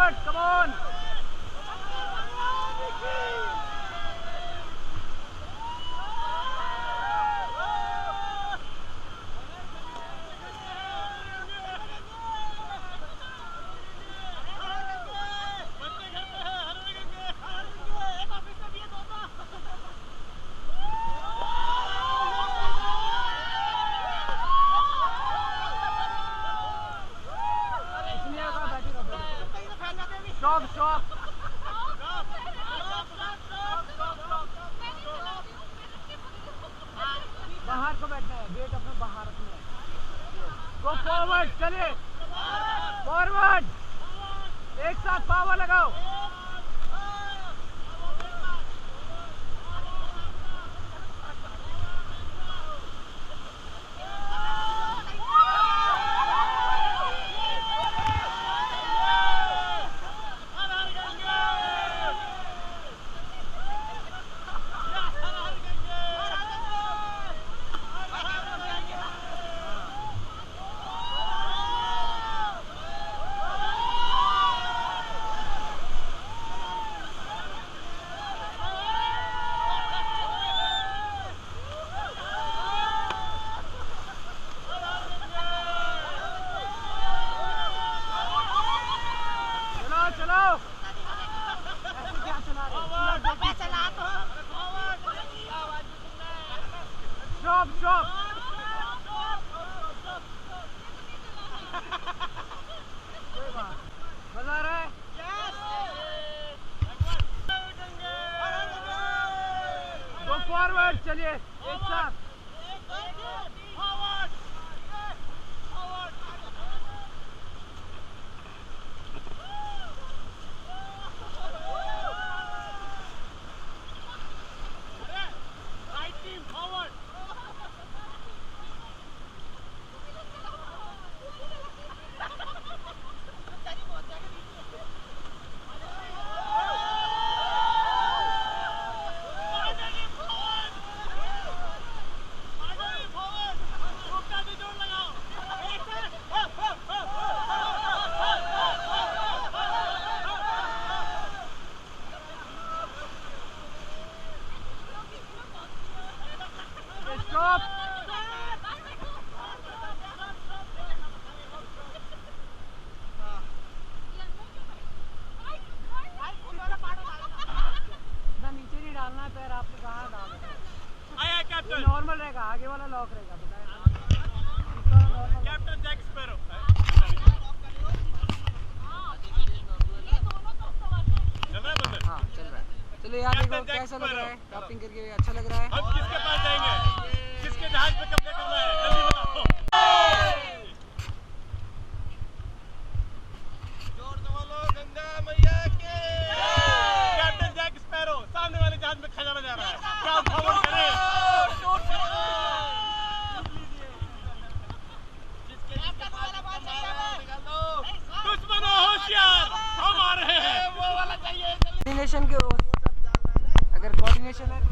forward, come on. Stop, stop. बाहर को बैठना है, गेट अपने बाहर रखना है। गो फॉरवर्ड, चलिए फॉरवर्ड, एक साथ पावर लगाओ। Stop, stop. मजा आ रहा है? Go forward, चलिए एक साथ। Stop! नीचे नहीं डालना है पैर, आपने कहाँ डालना है? नॉर्मल रहेगा, आगे वाला लॉक रहेगा। Captain Jack Sparrow. हाँ चल रहा है। चलो यार देखो कैसा लग रहा है, टॉपिंग करके अच्छा लग रहा है। अब किसके पास जाएंगे? किसके जहाज पे कब्जा करना है? जल्दी बताओ। जोर से बोलो गंगा मैया के। कैप्टन जैक स्पैरो सामने वाले जहाज में खजाना जा रहा है। क्या फॉरवर्ड करें? दुश्मनों होशियार, हम आ रहे हैं। वो वाला चाहिए। कोऑर्डिनेशन के अगर कोऑर्डिनेशन है तो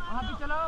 वहाँ भी चलाओ।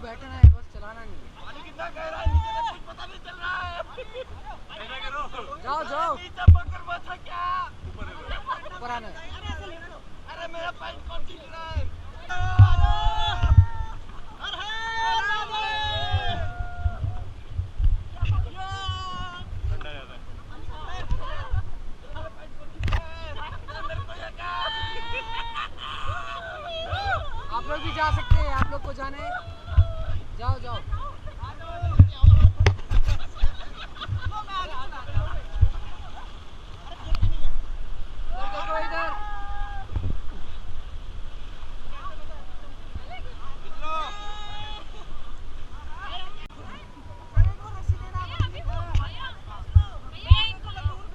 बैठना है, बस चलाना नहीं है। पानी कितना गहरा है नीचे तक कुछ पता नहीं चल रहा है। ऐसा करो, जाओ जाओ नीचे पकड़ मत रख क्या ऊपर आना है। अरे मेरा पैर कौन खींच रहा है। आप लोग भी जा सकते हैं, आप लोग को जाना है, जाओ जाओ। इधर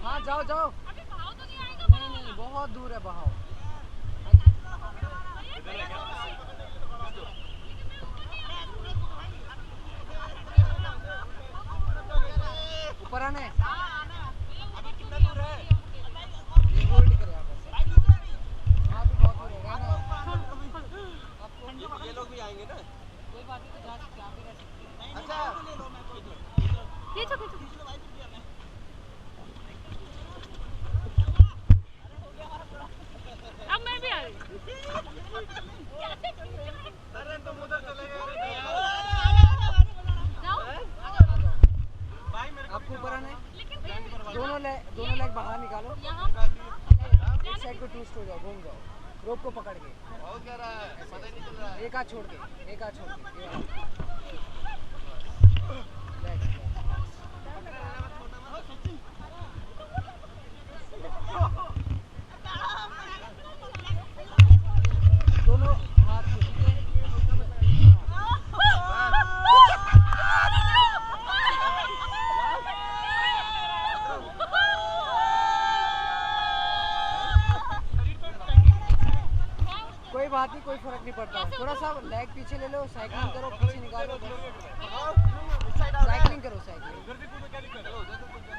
हाँ जाओ जाओ। नहीं नहीं बहुत दूर है बहाव। ऊपर आना है। अभी कितना दूर है। ये होल्ड करो आप ऐसे। हाँ भी बहुत दूर है, रहना है। आपको ये लोग भी आएंगे ना। कोई बात नहीं, तो जा सकते हैं, आप भी रह सकते हैं। अच्छा अब मैं भी आ रही हूँ। अरे तुम उधर चले गए। जाओ। भाई मेरे को आपको ऊपर आना है। दोनों लेग बाहर निकालो। यहाँ एक साइड पे ट्विस्ट हो जाओ, घूम जाओ रोप को पकड़ के। बहुत कह रहा है पता ही नहीं चल रहा है। एक हाथ छोड़ के, एक हाथ छोड़ के। ये वाला। Back, back. दोनों हाथ को, ठीक है? कोई बात नहीं, कोई फर्क नहीं पड़ता। थोड़ा सा लेग पीछे ले लो, साइकिलिंग करो, पीछे निकालो। साइकिलिंग करो, साइकिलिंग। उधर से कूदो, क्या दिक्कत है? उधर से कूद जा।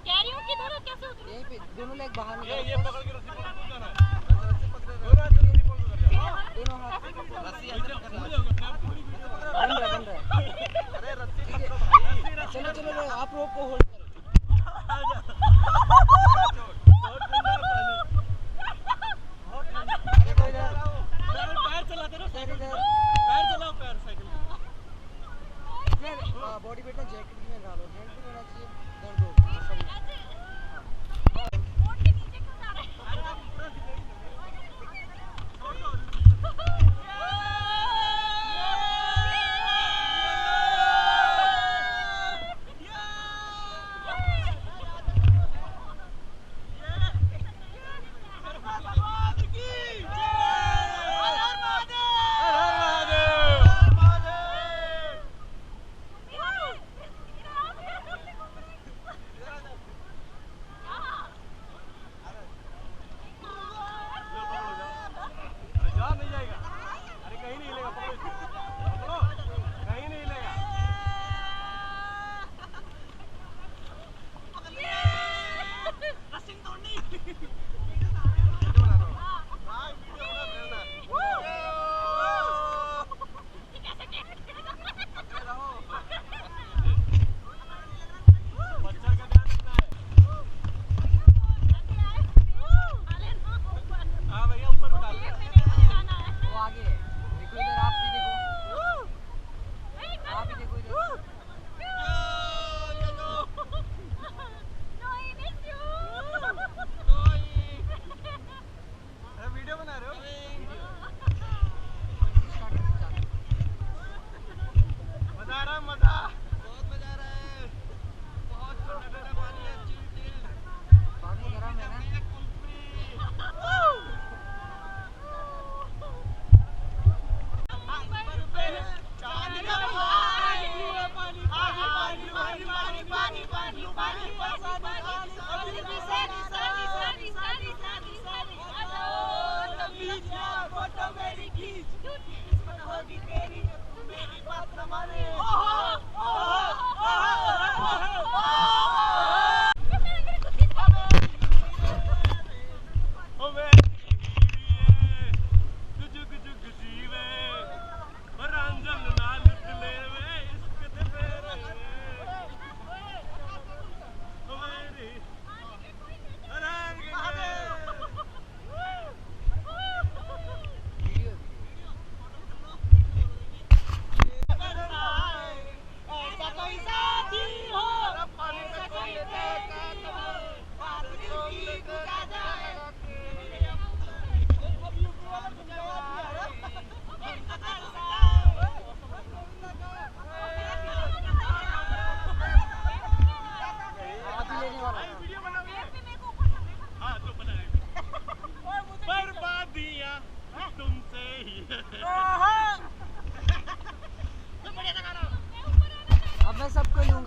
कह रही हूँ कि थोड़ा कैसे उतरूं? यहीं पे दोनों लेग बाहर ये निकालो। पकड़ के रस्सी पकड़ कूद जाना है। रस्सी पकड़ दोनों हाथ रस्सी पकड़ उधर जा। दोनों हाथ रस्सी ऐसे पकड़ लो। अपने आप थोड़ी बन रहा है। अरे रस्सी ठीक है। पकड़ो भाई। चलो चलो लो, आप रोप को होल्ड करो। बहुत ठंडा है पानी। देखो इधर, पैर चलाते रहो, फिर इधर। पैर चलाओ, पैर साइकिल। फिर बॉडी वेट ना जैकेट में डालो, हैंड पे होना चाहिए, दर्द हो मसल में। बोर्ड के नीचे क्यों जा रहा है?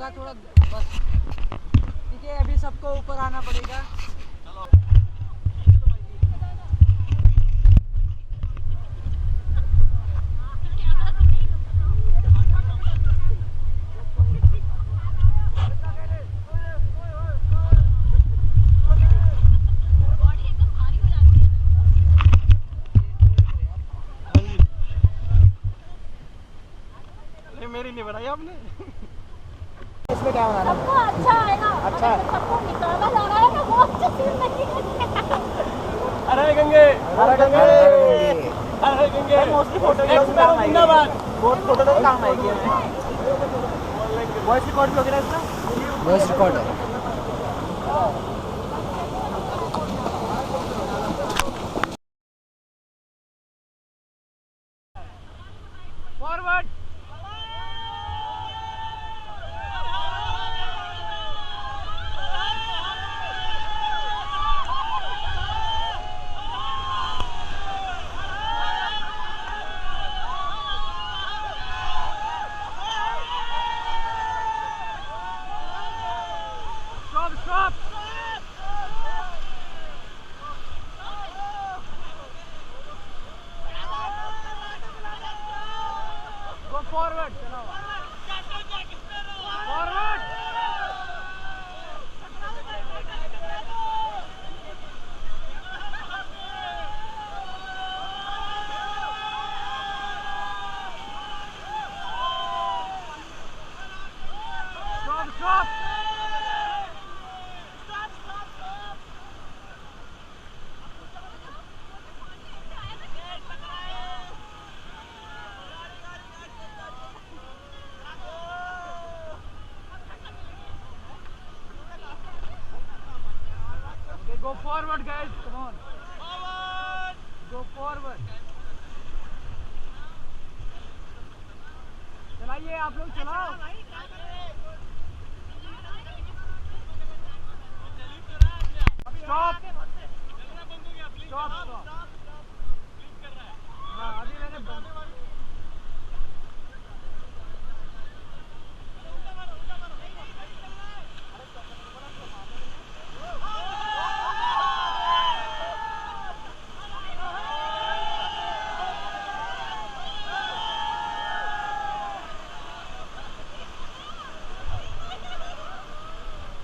होगा थोड़ा बस। ठीक है, अभी सबको ऊपर आना पड़ेगा। बॉडी एकदम भारी हो जाती है। ये मेरी नहीं बनाई आपने। इसमें क्या बनाना है? सबको अच्छा आएगा। अच्छा। अगर सबको निकाला जा रहा है ना वो अच्छा सीन नहीं है। अरे गंगे, अरे गंगे। अरे गंगे। मोस्टली फोटो जिंदाबाद। बहुत फोटो तो काम आएगी हमें। वॉइस रिकॉर्ड भी वगैरह इसका? वॉइस रिकॉर्ड है। Forward. Stop, stop. Go forward. चलाओ। Forward. Stop, stop. Okay, go forward, guys. Come on. Go forward. चलाइए आप लोग, चलाओ। Stop. Stop, stop. हाँ, अभी मैंने बंद।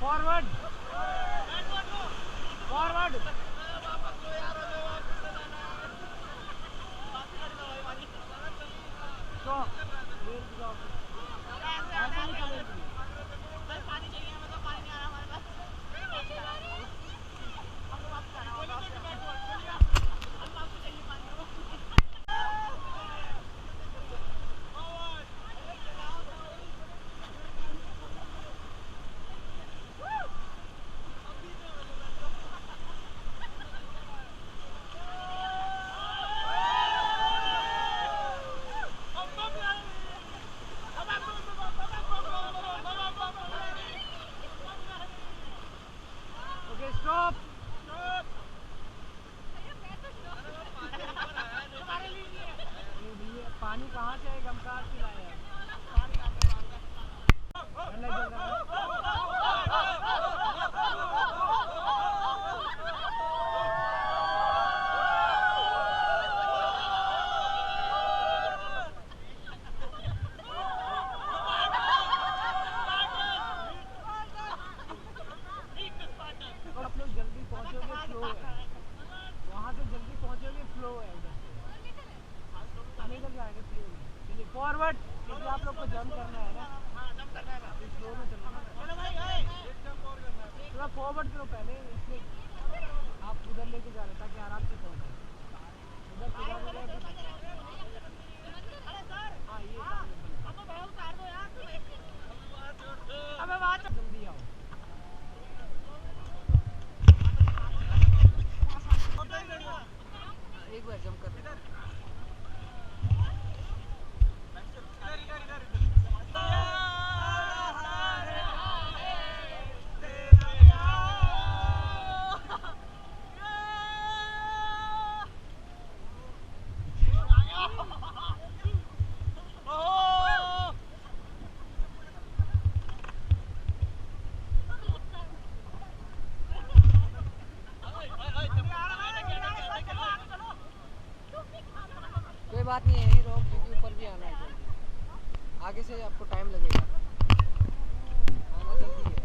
Forward. Forward. Stop. Where is the ऐसा नहीं चलेगी। Okay, stop. ये पानी कहाँ से आएगा? हम कहाँ से लाए हैं? ठंडा चल रहा है। आप लोग जल्दी पहुंचोगे, फ्लो है वहाँ से, जल्दी पहुंचोगे, फ्लो है उधर से निकल जाएंगे फ्लो में। चलिए फॉरवर्ड, क्योंकि आप लोग को जंप करना है ना, फ्लो में चलना है। थोड़ा फॉरवर्ड करो पहले, इसलिए आप उधर लेके जा रहे ताकि आराम से पहुंचे। उधर हाँ, ये जल्दी आओ। एक बार जंप कर आगे से आपको टाइम लगेगा, आना जल्दी है।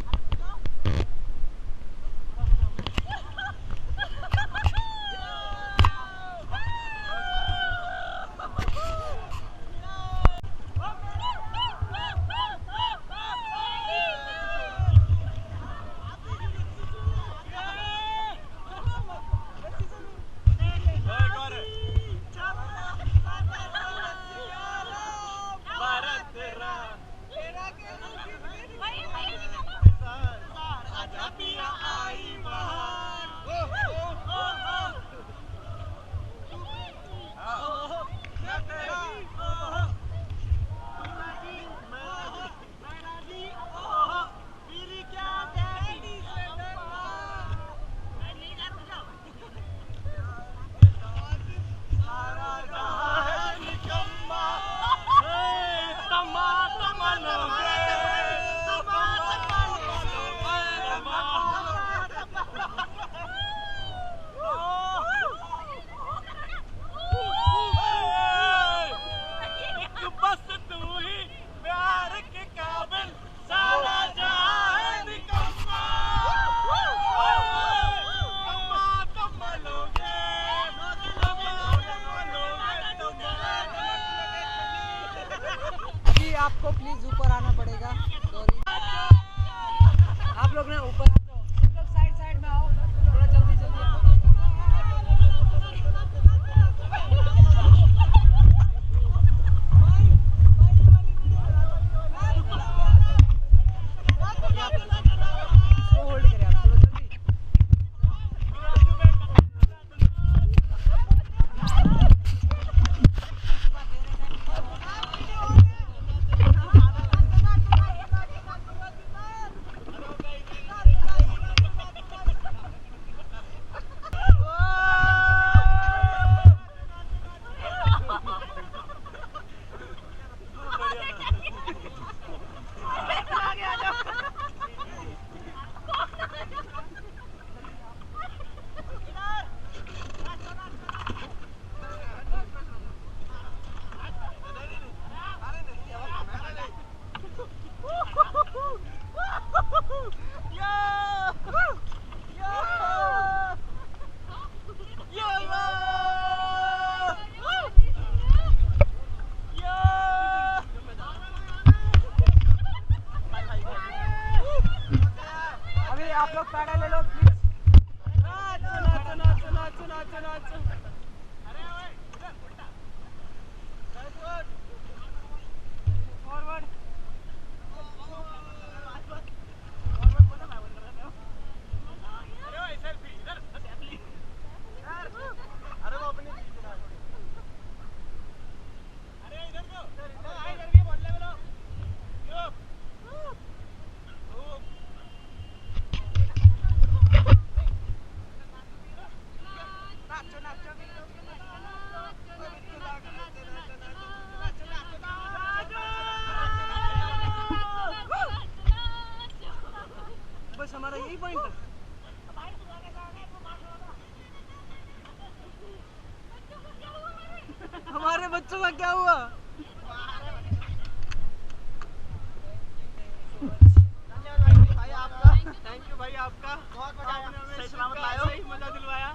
आपको प्लीज ऊपर आना पड़ेगा, सॉरी। आप लोग ना ऊपर आ जाओ, सब लोग साइड साइड में आओ, थोड़ा जल्दी जल्दी आओ। होल्ड करें आप थोड़ा जल्दी। आप लोग पैडल ले लो प्लीज। फॉरवर्ड बस हमारा यही पॉइंट है। हमारे बच्चों का क्या हुआ? थैंक यू भाई आपका, बहुत मजा आया, सही सलामत लाए हो, मजा दिलवाया।